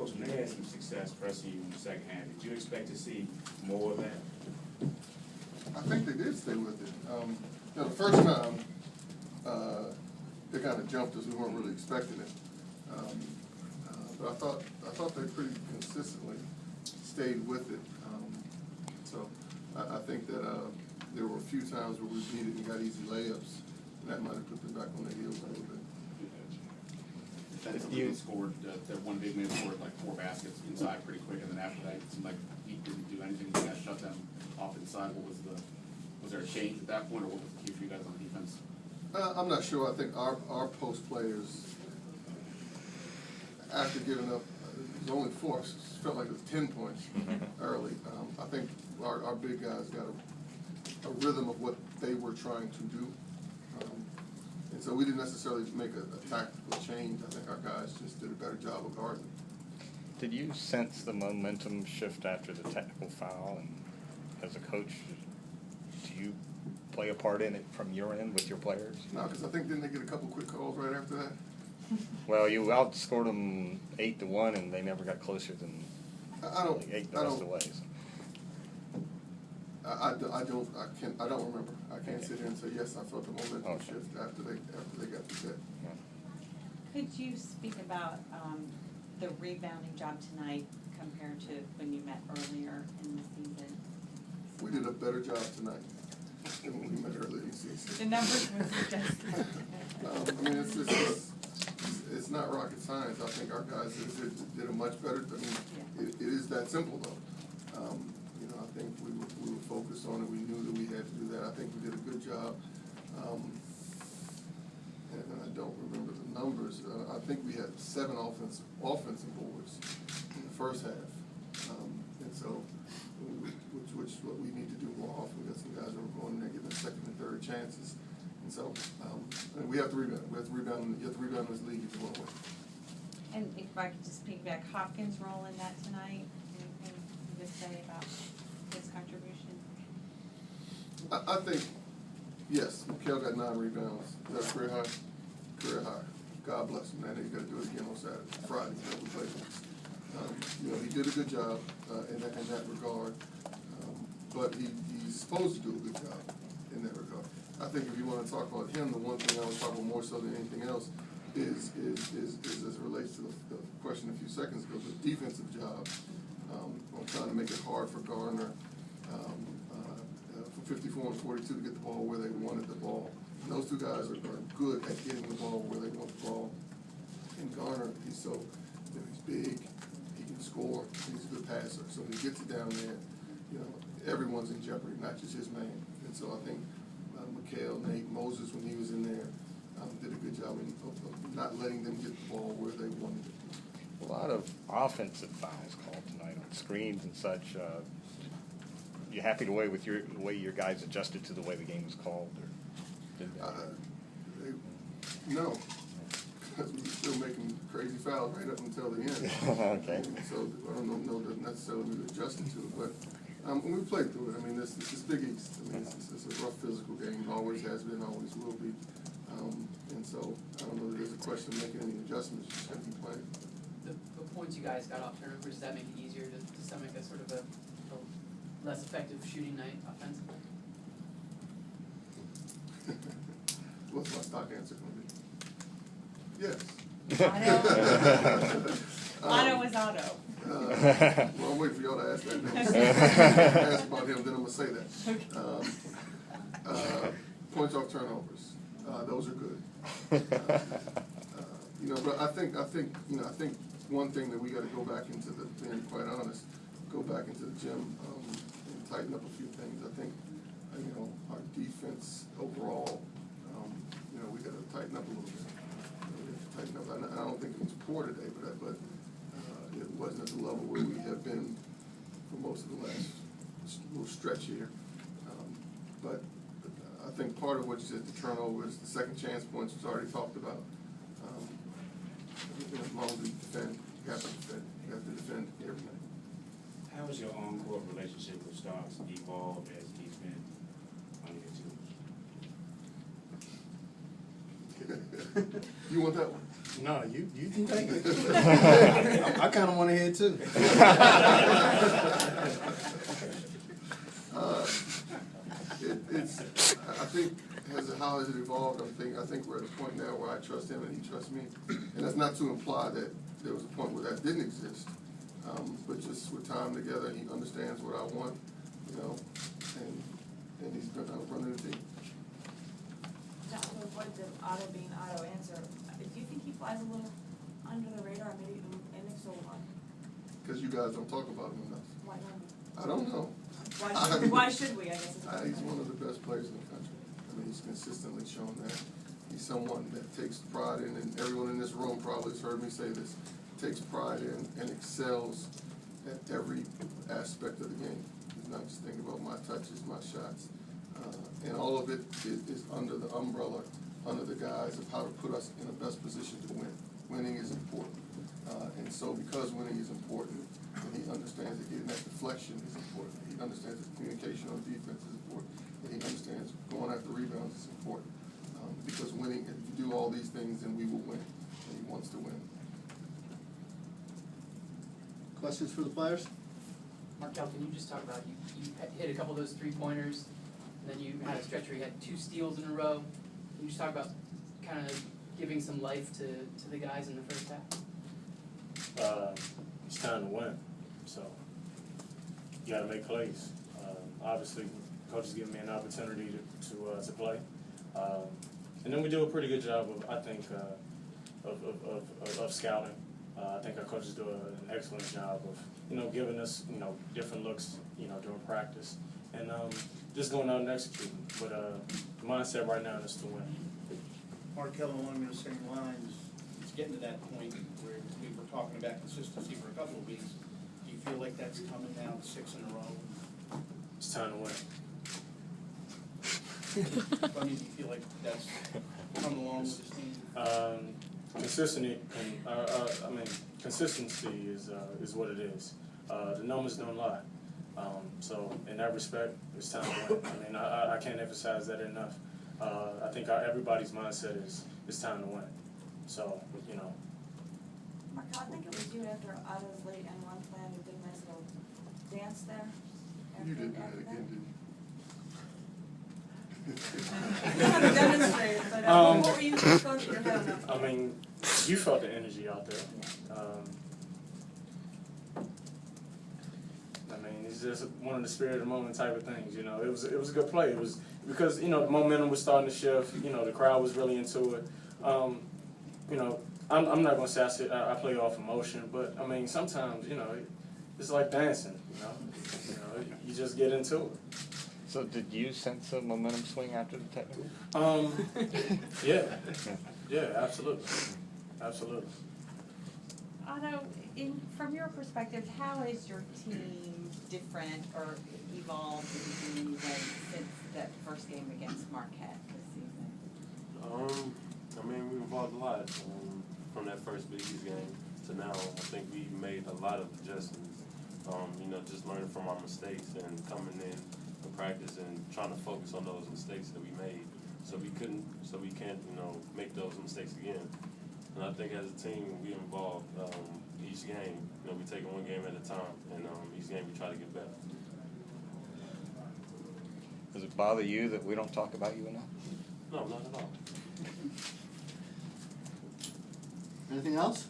Coach, when they had some success pressing you in the second half, did you expect to see more of that? I think they did stay with it. You know, the first time, they kind of jumped us. We weren't really expecting it. But I thought they pretty consistently stayed with it. So I think that there were a few times where we needed and got easy layups, and that might have put them back on their heels a little bit. You scored that one big man scored like 4 baskets inside pretty quick, and then after that, it seemed like he didn't do anything. He got shut them off inside. Was there a change at that point, or what was the key for you guys on defense? I'm not sure. I think our post players, after giving up, it was only 4. It felt like it was 10 points early. I think our big guys got a rhythm of what they were trying to do. And so we didn't necessarily make a tactical change. I think our guys just did a better job of guarding. Did you sense the momentum shift after the technical foul? And as a coach, do you play a part in it from your end with your players? No, because I think didn't they get a couple quick calls right after that? Well, you outscored them 8-1, and they never got closer than like 8 the rest of the way. So. I don't remember. I can't sit here and say yes. I felt the momentum shift after they got the hit. Could you speak about the rebounding job tonight compared to when you met earlier in the season? We did a better job tonight than when we met earlier in the season. The numbers would suggest that. I mean, it's not rocket science. I think our guys did a much better. I mean, it is that simple though. You know, I think we were focused on it. We knew that we had to do that. I think we did a good job. And I don't remember the numbers. I think we had 7 offensive boards in the first half, and so which is what we need to do more often. We got some guys that were going in there giving second and third chances, and so and we have to rebound. We have to rebound. You have to rebound in this league if you want to win. And if I could just piggyback Hopkins' role in that tonight, anything you would say about his contribution? I think, yes, Mikhail got 9 rebounds. Is that career high? Career high. God bless him, man. He's got to do it again on Saturday, Friday. We play next. You know, he did a good job in that regard, but he's supposed to do a good job in that regard. I think if you want to talk about him, the one thing I would talk about more so than anything else is as it relates to the question a few seconds ago, the defensive job on trying to make it hard for Garner. From 54 and 42 to get the ball where they wanted the ball. And those 2 guys are good at getting the ball where they want the ball. And Garner, he's big, he can score, he's a good passer. So when he gets it down there, you know, everyone's in jeopardy, not just his man. And so I think Mikhail, Nate, Moses, when he was in there, did a good job of not letting them get the ball where they wanted it. A lot of offensive fouls called tonight on screens and such. You happy the way your guys adjusted to the way the game was called, or did no, because we were still making crazy fouls right up until the end. Okay. So I don't know that necessarily we were adjusting to it, but when we played through it, I mean, this is Big East. I mean, it's a rough physical game. Always has been, always will be. And so I don't know that there's a question of making any adjustments. You just have to be playing. The points you guys got off turnovers, does that make it easier to stomach a sort of a less effective shooting night offensively? What's my stock answer going to be? Yes. Auto was auto. Well, I'm waiting for y'all to ask that next. Ask about him, then I'm going to say that. Points off turnovers. Those are good. You know, but I think one thing that we got to go back into being quite honest, go back into the gym and tighten up a few things. I think, you know, our defense overall, you know, we got to tighten up a little bit. Tighten up. I don't think it was poor today, but it wasn't at the level where we have been for most of the last little stretch here. But I think part of what you said, the turnovers, the second chance points was already talked about. You know, as long as we defend, you have to defend. You have to defend every night. How has your on-court relationship with Starks evolved as he's been on your team? You want that one? No, you take it. I kind of want to hear it too. I think how has it evolved? I think we're at a point now where I trust him and he trusts me, and that's not to imply that there was a point where that didn't exist. But just with time together, he understands what I want, you know, and he's been running the team. Not to avoid the auto being auto answer, do you think he flies a little under the radar, maybe, and if so, why? Because you guys don't talk about him enough. Why not? I don't know. Why should we, I guess? Is the He's question. one of the best players in the country. I mean, he's consistently shown that. He's someone that takes pride in, and everyone in this room probably has heard me say this, takes pride in and excels at every aspect of the game. He's not just thinking about my touches, my shots. And all of it is under the umbrella, under the guise of how to put us in the best position to win. Winning is important. And so because winning is important, and he understands that getting that deflection is important. He understands that communication on defense is important. And he understands going after rebounds is important. Because winning, if you do all these things, then we will win. And he wants to win. Questions for the players? Markel, can you just talk about, you hit a couple of those 3-pointers, and then you had a stretch where you had 2 steals in a row. Can you just talk about kind of giving some life to the guys in the first half? It's time to win, so you got to make plays. Obviously, coach is giving me an opportunity to play, and then we do a pretty good job of, I think, of scouting. I think our coaches do an excellent job of, giving us, different looks, during practice, and just going out and executing. But the mindset right now is to win. Markel, along those same lines, it's getting to that point where we were talking about consistency for a couple of weeks. Do you feel like that's coming down 6 in a row? It's time to win. I mean, do you feel like that's come along with this team? Consistency is what it is. The numbers don't lie. So in that respect, it's time to win. I mean, I can't emphasize that enough. I think everybody's mindset is it's time to win. So, Markel, I think it was you after Otto's late and one plan who did a nice little dance there. You did that again, didn't you? You don't have to demonstrate it, but what were you just going through your head on that? I mean, you felt the energy out there. It's just one of the spirit of the moment type of things. It was a good play. It was because the momentum was starting to shift. The crowd was really into it. I'm not gonna say I play off emotion, but I mean sometimes it's like dancing. You just get into it. So did you sense a momentum swing after the technical? Yeah, absolutely. Otto, from your perspective, how is your team different or evolved in any way since that first game against Marquette this season? I mean, we evolved a lot from that first Big East game to now. I think we made a lot of adjustments. Just learning from our mistakes and coming in to practice and trying to focus on those mistakes that we made, so we can't make those mistakes again. And I think as a team, we involved each game. We take it one game at a time, and each game we try to get better. Does it bother you that we don't talk about you enough? No, not at all. Anything else?